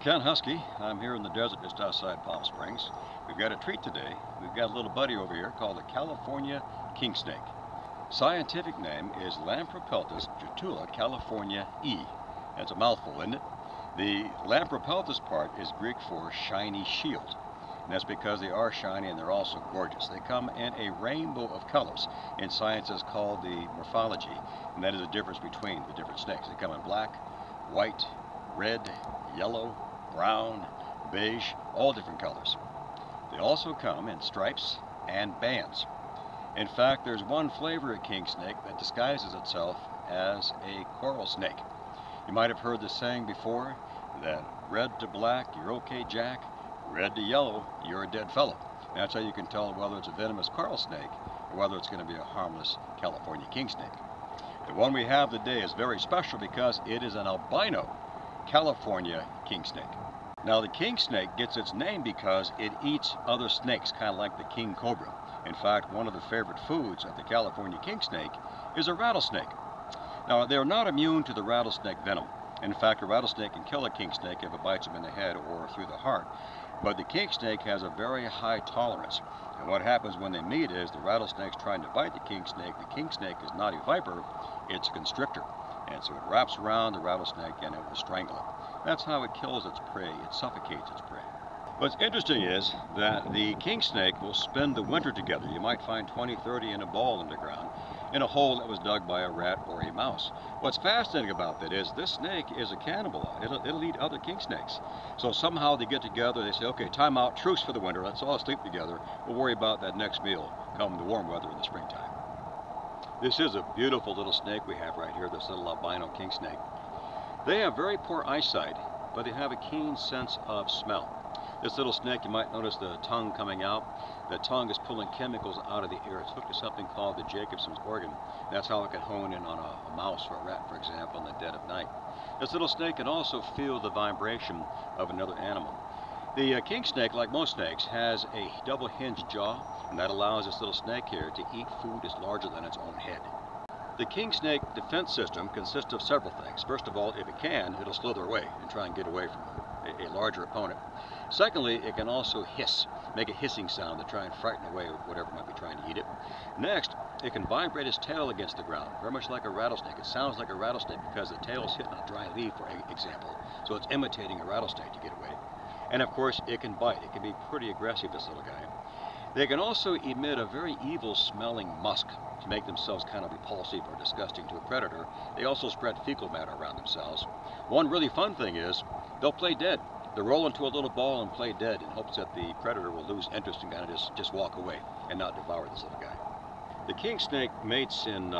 Ken Huskey. I'm here in the desert just outside Palm Springs. We've got a treat today. We've got a little buddy over here called the California king snake. Scientific name is Lampropeltis jutula california E. That's a mouthful, isn't it? The Lampropeltis part is Greek for shiny shield. And that's because they are shiny and they're also gorgeous. They come in a rainbow of colors. In science it's called the morphology, and that is the difference between the different snakes. They come in black, white, red, yellow, brown, beige, all different colors. They also come in stripes and bands. In fact, there's one flavor of king snake that disguises itself as a coral snake. You might have heard the saying before that red to black, you're okay, Jack. Red to yellow, you're a dead fellow. And that's how you can tell whether it's a venomous coral snake or whether it's going to be a harmless California king snake. The one we have today is very special because it is an albino California king snake. Now the king snake gets its name because it eats other snakes, kind of like the king cobra. In fact, one of the favorite foods of the California king snake is a rattlesnake. Now they're not immune to the rattlesnake venom. In fact, a rattlesnake can kill a king snake if it bites them in the head or through the heart. But the king snake has a very high tolerance. And what happens when they meet is the rattlesnake's trying to bite the king snake. The king snake is not a viper, it's a constrictor. And so it wraps around the rattlesnake and it will strangle it. That's how it kills its prey. It suffocates its prey. What's interesting is that the king snake will spend the winter together. You might find 20, 30 in a ball underground in a hole that was dug by a rat or a mouse. What's fascinating about that is this snake is a cannibal. It'll eat other king snakes. So somehow they get together, they say, okay, time out, truce for the winter, let's all sleep together. We'll worry about that next meal come the warm weather in the springtime. This is a beautiful little snake we have right here, this little albino king snake. They have very poor eyesight, but they have a keen sense of smell. This little snake, you might notice the tongue coming out. The tongue is pulling chemicals out of the air. It's hooked to something called the Jacobson's organ. That's how it can hone in on a mouse or a rat, for example, in the dead of night. This little snake can also feel the vibration of another animal. The king snake, like most snakes, has a double hinged jaw, and that allows this little snake here to eat food that's larger than its own head. The king snake defense system consists of several things. First of all, if it can, it'll slither away and try and get away from a larger opponent. Secondly, it can also hiss, make a hissing sound to try and frighten away whatever might be trying to eat it. Next, it can vibrate its tail against the ground, very much like a rattlesnake. It sounds like a rattlesnake because the tail is hitting a dry leaf, for example. So it's imitating a rattlesnake to get away. And of course, it can bite. It can be pretty aggressive, this little guy. They can also emit a very evil smelling musk to make themselves kind of repulsive or disgusting to a predator. They also spread fecal matter around themselves. One really fun thing is they'll play dead. They'll roll into a little ball and play dead in hopes that the predator will lose interest and kind of just walk away and not devour this little guy. The king snake mates in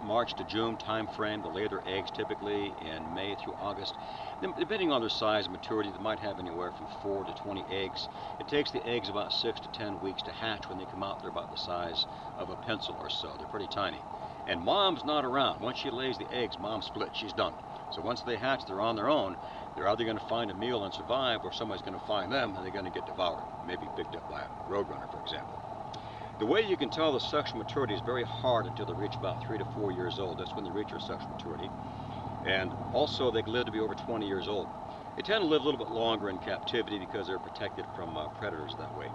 March to June time frame. They lay their eggs typically in May through August. Depending on their size and maturity, they might have anywhere from 4 to 20 eggs. It takes the eggs about 6 to 10 weeks to hatch. When they come out, they're about the size of a pencil or so. They're pretty tiny. And mom's not around. Once she lays the eggs, mom splits. She's done. So once they hatch, they're on their own. They're either going to find a meal and survive, or somebody's going to find them and they're going to get devoured, maybe picked up by a roadrunner, for example. The way you can tell the sexual maturity is very hard until they reach about 3 to 4 years old. That's when they reach their sexual maturity. And also they can live to be over 20 years old. They tend to live a little bit longer in captivity because they're protected from predators that way.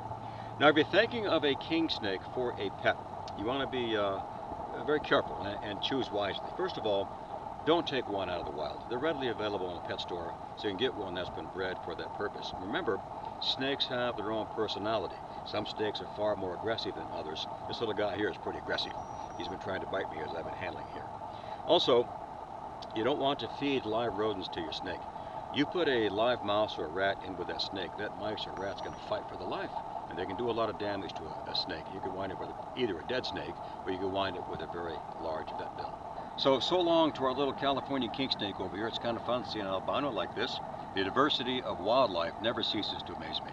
Now, if you're thinking of a king snake for a pet, you want to be very careful and choose wisely. First of all, don't take one out of the wild. They're readily available in a pet store, so you can get one that's been bred for that purpose. Remember, snakes have their own personality. Some snakes are far more aggressive than others. This little guy here is pretty aggressive. He's been trying to bite me as I've been handling here. Also, you don't want to feed live rodents to your snake. You put a live mouse or a rat in with that snake, that mice or rat's going to fight for their life. And they can do a lot of damage to a snake. You can wind up with either a dead snake, or you can wind up with a very large vet bill. So long to our little California king snake over here. It's kind of fun seeing an albino like this. The diversity of wildlife never ceases to amaze me.